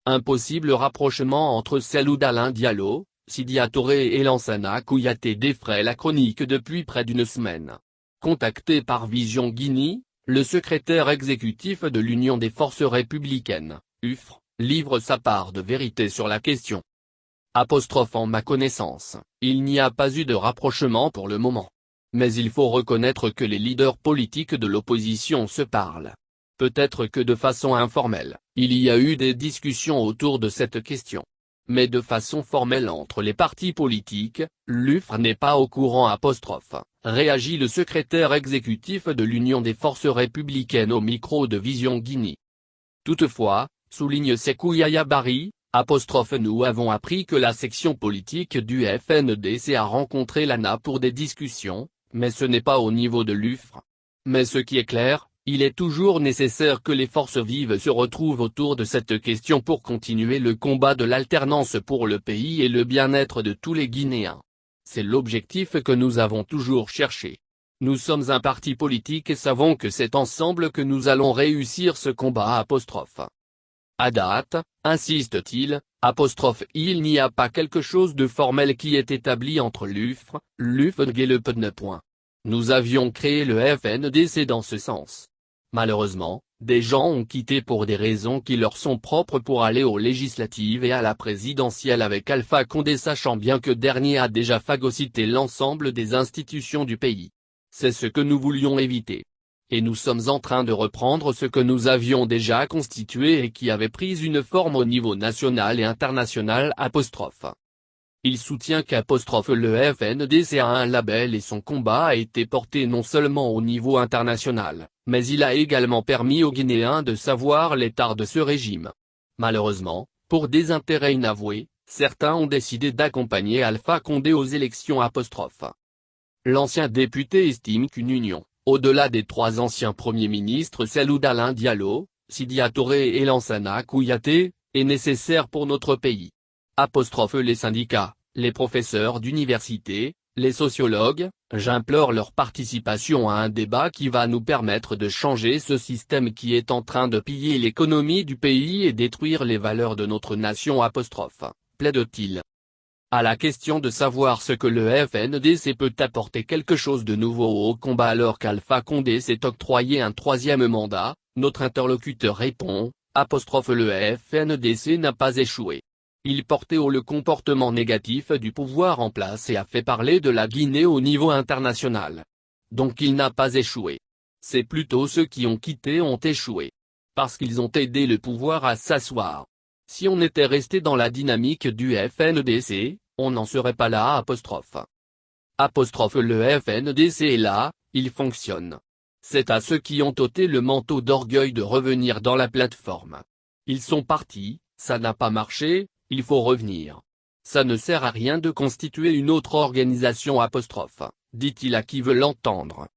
Un possible rapprochement entre Cellou Dalein Diallo, Sidya Touré et Lansana Kouyaté défraie la chronique depuis près d'une semaine. Contacté par Vision Guinée, le secrétaire exécutif de l'Union des forces républicaines, UFR, livre sa part de vérité sur la question. En ma connaissance, il n'y a pas eu de rapprochement pour le moment. Mais il faut reconnaître que les leaders politiques de l'opposition se parlent. Peut-être que de façon informelle, il y a eu des discussions autour de cette question. Mais de façon formelle entre les partis politiques, l'UFR n'est pas au courant. Réagit le secrétaire exécutif de l'Union des forces républicaines au micro de Vision Guinée. Toutefois, souligne Sékou Yaya Bari, nous avons appris que la section politique du FNDC a rencontré l'ANA pour des discussions, mais ce n'est pas au niveau de l'UFR. Mais ce qui est clair, il est toujours nécessaire que les forces vives se retrouvent autour de cette question pour continuer le combat de l'alternance pour le pays et le bien-être de tous les Guinéens. C'est l'objectif que nous avons toujours cherché. Nous sommes un parti politique et savons que c'est ensemble que nous allons réussir ce combat. À date, insiste-t-il, il n'y a pas quelque chose de formel qui est établi entre l'UFR, l'UFNG et le PNE. Nous avions créé le FNDC dans ce sens. Malheureusement, des gens ont quitté pour des raisons qui leur sont propres pour aller aux législatives et à la présidentielle avec Alpha Condé, sachant bien que dernier a déjà phagocyté l'ensemble des institutions du pays. C'est ce que nous voulions éviter. Et nous sommes en train de reprendre ce que nous avions déjà constitué et qui avait pris une forme au niveau national et international. Il soutient le FNDC a un label et son combat a été porté non seulement au niveau international, mais il a également permis aux Guinéens de savoir l'état de ce régime. Malheureusement, pour des intérêts inavoués, certains ont décidé d'accompagner Alpha Condé aux élections. L'ancien député estime qu'une union, au-delà des trois anciens premiers ministres Cellou Dalein Diallo, Sidya Touré et Lansana Kouyaté, est nécessaire pour notre pays. Les syndicats, les professeurs d'université, les sociologues, j'implore leur participation à un débat qui va nous permettre de changer ce système qui est en train de piller l'économie du pays et détruire les valeurs de notre nation. Plaide-t-il. À la question de savoir ce que le FNDC peut apporter quelque chose de nouveau au combat alors qu'Alpha Condé s'est octroyé un troisième mandat, notre interlocuteur répond, le FNDC n'a pas échoué. Il portait haut le comportement négatif du pouvoir en place et a fait parler de la Guinée au niveau international. Donc il n'a pas échoué. C'est plutôt ceux qui ont quitté ont échoué. Parce qu'ils ont aidé le pouvoir à s'asseoir. Si on était resté dans la dynamique du FNDC, on n'en serait pas là. Le FNDC est là, il fonctionne. C'est à ceux qui ont ôté le manteau d'orgueil de revenir dans la plateforme. Ils sont partis, ça n'a pas marché, il faut revenir. Ça ne sert à rien de constituer une autre organisation. Dit-il à qui veut l'entendre.